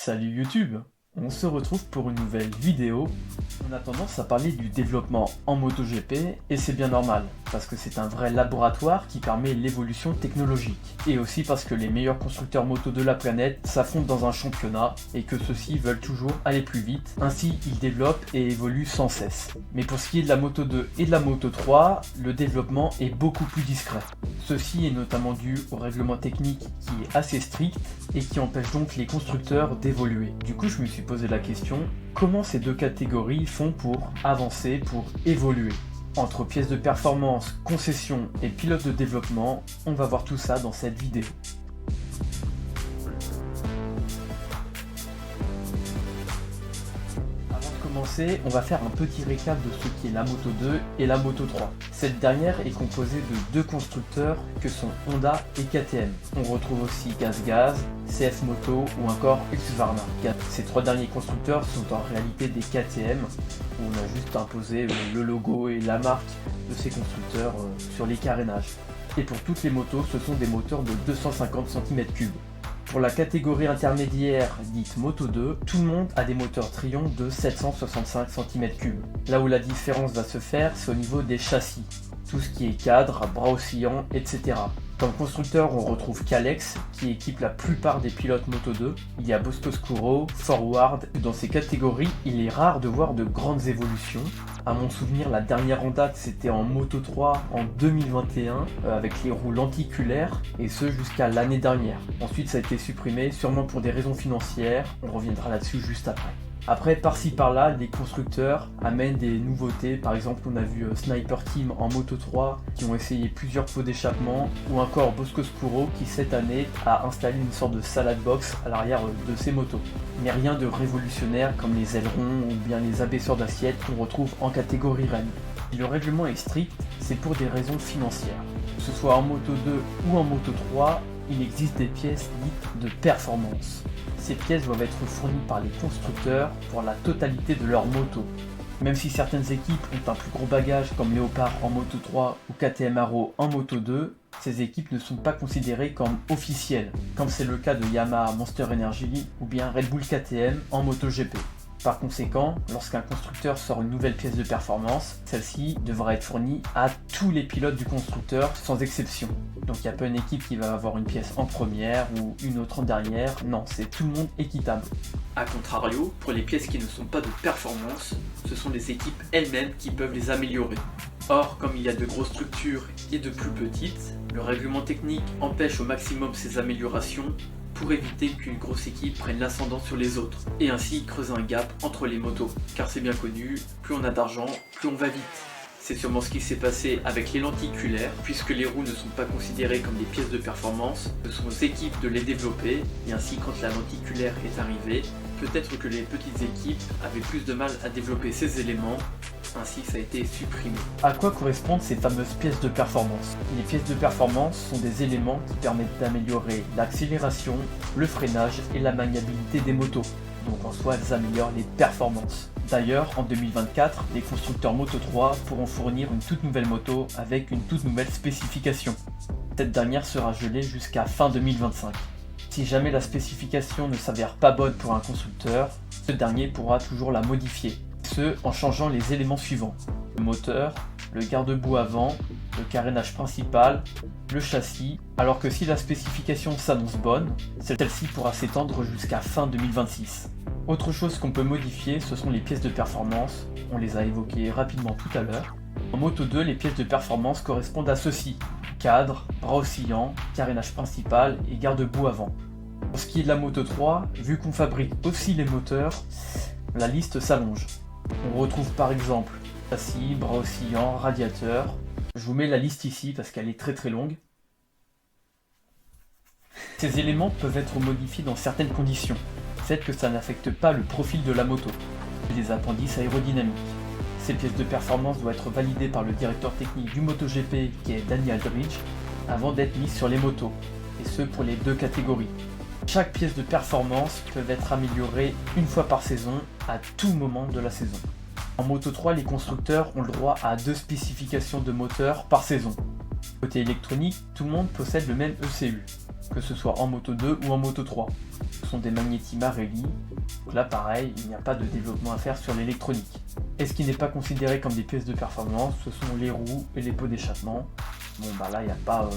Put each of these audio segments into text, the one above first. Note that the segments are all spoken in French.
Salut YouTube! On se retrouve pour une nouvelle vidéo. On a tendance à parler du développement en MotoGP et c'est bien normal, parce que c'est un vrai laboratoire qui permet l'évolution technologique. Et aussi parce que les meilleurs constructeurs moto de la planète s'affrontent dans un championnat et que ceux-ci veulent toujours aller plus vite, ainsi ils développent et évoluent sans cesse. Mais pour ce qui est de la Moto 2 et de la Moto 3, le développement est beaucoup plus discret. Ceci est notamment dû au règlement technique qui est assez strict et qui empêche donc les constructeurs d'évoluer. Du coup je me suis posé la question, comment ces deux catégories font pour avancer, pour évoluer? Entre pièces de performance, concessions et pilotes de développement, on va voir tout ça dans cette vidéo. On va faire un petit récap de ce qui est la Moto 2 et la Moto 3. Cette dernière est composée de deux constructeurs que sont Honda et KTM. On retrouve aussi GazGaz, CF Moto ou encore Husqvarna. Ces trois derniers constructeurs sont en réalité des KTM, où on a juste imposé le logo et la marque de ces constructeurs sur les carénages. Et pour toutes les motos, ce sont des moteurs de 250 cm3. Pour la catégorie intermédiaire dite Moto 2, tout le monde a des moteurs Trion de 765 cm3. Là où la différence va se faire, c'est au niveau des châssis. Tout ce qui est cadre, bras oscillants, etc. Comme constructeur, on retrouve Kalex, qui équipe la plupart des pilotes Moto 2. Il y a Bosco-Scuro, Forward. Dans ces catégories, il est rare de voir de grandes évolutions. À mon souvenir, la dernière en date, c'était en Moto 3 en 2021, avec les roues lenticulaires, et ce jusqu'à l'année dernière. Ensuite, ça a été supprimé, sûrement pour des raisons financières. On reviendra là-dessus juste après. Après, par-ci par-là, les constructeurs amènent des nouveautés. Par exemple, on a vu Sniper Team en Moto 3 qui ont essayé plusieurs pots d'échappement, ou encore Bosco-Scuro qui cette année a installé une sorte de salad box à l'arrière de ses motos. Mais rien de révolutionnaire comme les ailerons ou bien les abaisseurs d'assiette qu'on retrouve en catégorie reine. Si le règlement est strict, c'est pour des raisons financières. Que ce soit en Moto 2 ou en Moto 3, il existe des pièces dites de performance. Ces pièces doivent être fournies par les constructeurs pour la totalité de leur moto. Même si certaines équipes ont un plus gros bagage comme Léopard en Moto 3 ou KTM Arrow en Moto 2, ces équipes ne sont pas considérées comme officielles, comme c'est le cas de Yamaha Monster Energy ou bien Red Bull KTM en MotoGP. Par conséquent, lorsqu'un constructeur sort une nouvelle pièce de performance, celle-ci devra être fournie à tous les pilotes du constructeur sans exception. Donc il n'y a pas une équipe qui va avoir une pièce en première ou une autre en dernière, non, c'est tout le monde équitable. A contrario, pour les pièces qui ne sont pas de performance, ce sont les équipes elles-mêmes qui peuvent les améliorer. Or, comme il y a de grosses structures et de plus petites, le règlement technique empêche au maximum ces améliorations pour éviter qu'une grosse équipe prenne l'ascendant sur les autres, et ainsi creuser un gap entre les motos. Car c'est bien connu, plus on a d'argent, plus on va vite. C'est sûrement ce qui s'est passé avec les lenticulaires, puisque les roues ne sont pas considérées comme des pièces de performance, ce sont aux équipes de les développer, et ainsi quand la lenticulaire est arrivée, peut-être que les petites équipes avaient plus de mal à développer ces éléments, ainsi ça a été supprimé. À quoi correspondent ces fameuses pièces de performance? Les pièces de performance sont des éléments qui permettent d'améliorer l'accélération, le freinage et la maniabilité des motos. Donc en soi, elles améliorent les performances. D'ailleurs, en 2024, les constructeurs Moto 3 pourront fournir une toute nouvelle moto avec une toute nouvelle spécification. Cette dernière sera gelée jusqu'à fin 2025. Si jamais la spécification ne s'avère pas bonne pour un constructeur, ce dernier pourra toujours la modifier. Ce en changeant les éléments suivants: le moteur, le garde-boue avant, le carénage principal, le châssis, alors que si la spécification s'annonce bonne, celle-ci pourra s'étendre jusqu'à fin 2026. Autre chose qu'on peut modifier, ce sont les pièces de performance, on les a évoquées rapidement tout à l'heure. En Moto 2, les pièces de performance correspondent à ceci: cadre, bras oscillants, carénage principal et garde-boue avant. Pour ce qui est de la Moto 3, vu qu'on fabrique aussi les moteurs, la liste s'allonge. On retrouve par exemple châssis, bras oscillants, radiateur. Je vous mets la liste ici parce qu'elle est très longue. Ces éléments peuvent être modifiés dans certaines conditions. Faites que ça n'affecte pas le profil de la moto. Les appendices aérodynamiques. Ces pièces de performance doivent être validées par le directeur technique du MotoGP qui est Danny Aldridge avant d'être mises sur les motos, et ce pour les deux catégories. Chaque pièce de performance peut être améliorée une fois par saison, à tout moment de la saison. En Moto 3, les constructeurs ont le droit à 2 spécifications de moteur par saison. Côté électronique, tout le monde possède le même ECU. que ce soit en Moto 2 ou en Moto 3. Ce sont des magnéti Marelli, donc là pareil, il n'y a pas de développement à faire sur l'électronique. Et ce qui n'est pas considéré comme des pièces de performance, ce sont les roues et les pots d'échappement. Bon bah là il n'y a pas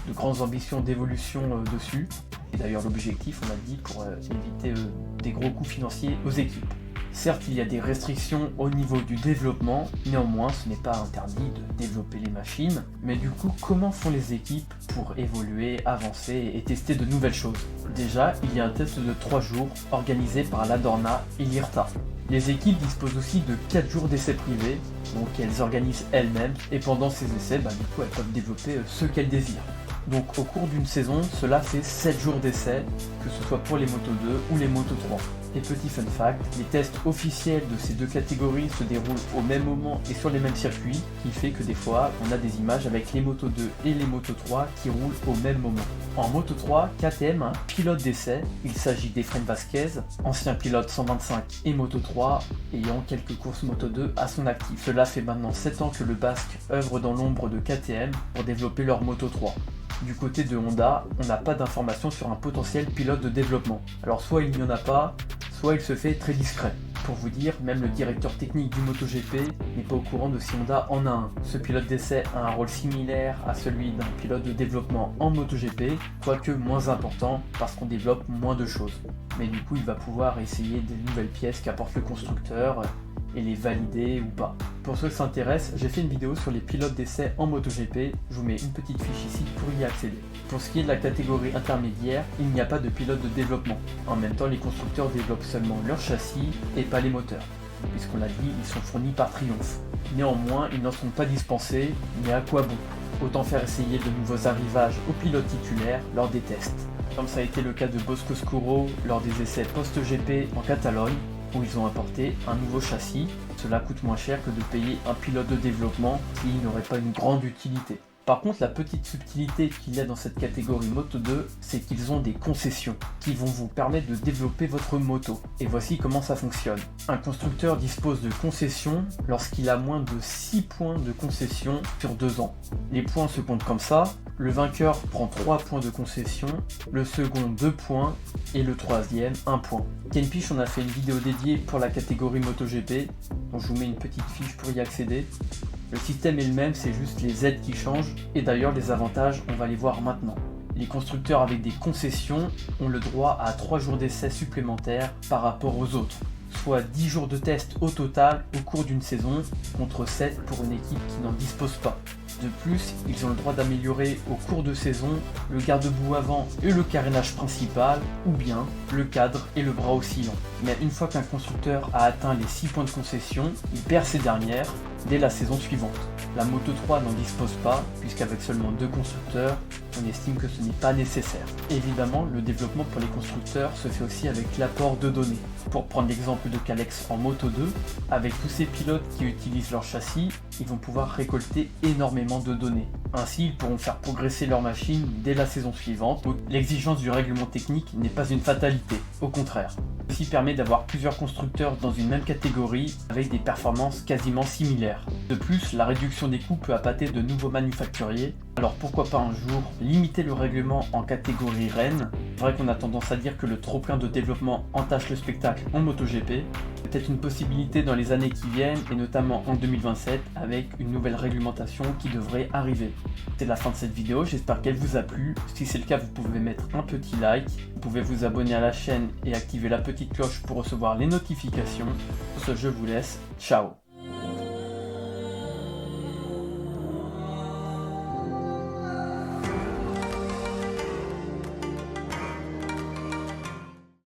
de grandes ambitions d'évolution dessus. Et d'ailleurs l'objectif, on a dit, pour éviter des gros coûts financiers aux équipes. Certes, il y a des restrictions au niveau du développement, néanmoins ce n'est pas interdit de développer les machines. Mais du coup, comment font les équipes pour évoluer, avancer et tester de nouvelles choses? Déjà, il y a un test de 3 jours organisé par l'Adorna et l'IRTA. Les équipes disposent aussi de 4 jours d'essais privés, donc elles organisent elles-mêmes, et pendant ces essais, du coup, elles peuvent développer ce qu'elles désirent. Donc au cours d'une saison, cela fait 7 jours d'essai, que ce soit pour les Moto 2 ou les Moto 3. Et petit fun fact, les tests officiels de ces deux catégories se déroulent au même moment et sur les mêmes circuits, qui fait que des fois, on a des images avec les Moto 2 et les Moto 3 qui roulent au même moment. En Moto 3, KTM a un pilote d'essai, il s'agit d'Efrain Vasquez, ancien pilote 125 et Moto 3, ayant quelques courses Moto 2 à son actif. Cela fait maintenant 7 ans que le Basque œuvre dans l'ombre de KTM pour développer leur Moto 3. Du côté de Honda, on n'a pas d'informations sur un potentiel pilote de développement. Alors soit il n'y en a pas, soit il se fait très discret. Pour vous dire, même le directeur technique du MotoGP n'est pas au courant de si Honda en a un. Ce pilote d'essai a un rôle similaire à celui d'un pilote de développement en MotoGP, quoique moins important parce qu'on développe moins de choses. Mais du coup, il va pouvoir essayer des nouvelles pièces qu'apporte le constructeur et les valider ou pas. Pour ceux qui s'intéressent, j'ai fait une vidéo sur les pilotes d'essai en MotoGP, je vous mets une petite fiche ici pour y accéder. Pour ce qui est de la catégorie intermédiaire, il n'y a pas de pilote de développement. En même temps, les constructeurs développent seulement leur châssis et pas les moteurs. Puisqu'on l'a dit, ils sont fournis par Triumph. Néanmoins, ils n'en sont pas dispensés, mais à quoi bon? Autant faire essayer de nouveaux arrivages aux pilotes titulaires lors des tests. Comme ça a été le cas de Bosco Scuro lors des essais post-GP en Catalogne, où ils ont apporté un nouveau châssis. Cela coûte moins cher que de payer un pilote de développement qui n'aurait pas une grande utilité. Par contre, la petite subtilité qu'il y a dans cette catégorie Moto 2, c'est qu'ils ont des concessions qui vont vous permettre de développer votre moto. Et voici comment ça fonctionne. Un constructeur dispose de concessions lorsqu'il a moins de 6 points de concession sur 2 ans. Les points se comptent comme ça. Le vainqueur prend 3 points de concession, le second 2 points et le troisième 1 point. Kenpiche, on a fait une vidéo dédiée pour la catégorie MotoGP, donc je vous mets une petite fiche pour y accéder. Le système est le même, c'est juste les aides qui changent, et d'ailleurs les avantages, on va les voir maintenant. Les constructeurs avec des concessions ont le droit à 3 jours d'essai supplémentaires par rapport aux autres, soit 10 jours de test au total au cours d'une saison, contre 7 pour une équipe qui n'en dispose pas. De plus, ils ont le droit d'améliorer au cours de saison le garde-boue avant et le carénage principal, ou bien le cadre et le bras oscillant. Mais une fois qu'un constructeur a atteint les 6 points de concession, il perd ces dernières dès la saison suivante. La Moto 3 n'en dispose pas, puisqu'avec seulement 2 constructeurs, on estime que ce n'est pas nécessaire. Évidemment, le développement pour les constructeurs se fait aussi avec l'apport de données. Pour prendre l'exemple de Calex en Moto 2, avec tous ces pilotes qui utilisent leur châssis, ils vont pouvoir récolter énormément de données. Ainsi, ils pourront faire progresser leur machine dès la saison suivante. L'exigence du règlement technique n'est pas une fatalité, au contraire. Ceci permet d'avoir plusieurs constructeurs dans une même catégorie avec des performances quasiment similaires. De plus, la réduction des coûts peut appâter de nouveaux manufacturiers, alors pourquoi pas un jour limiter le règlement en catégorie reine. C'est vrai qu'on a tendance à dire que le trop-plein de développement entache le spectacle en MotoGP. Peut-être une possibilité dans les années qui viennent, et notamment en 2027, avec une nouvelle réglementation qui devrait arriver. C'est la fin de cette vidéo, j'espère qu'elle vous a plu. Si c'est le cas, vous pouvez mettre un petit like, vous pouvez vous abonner à la chaîne et activer la petite cloche pour recevoir les notifications. Sur ce, je vous laisse, ciao.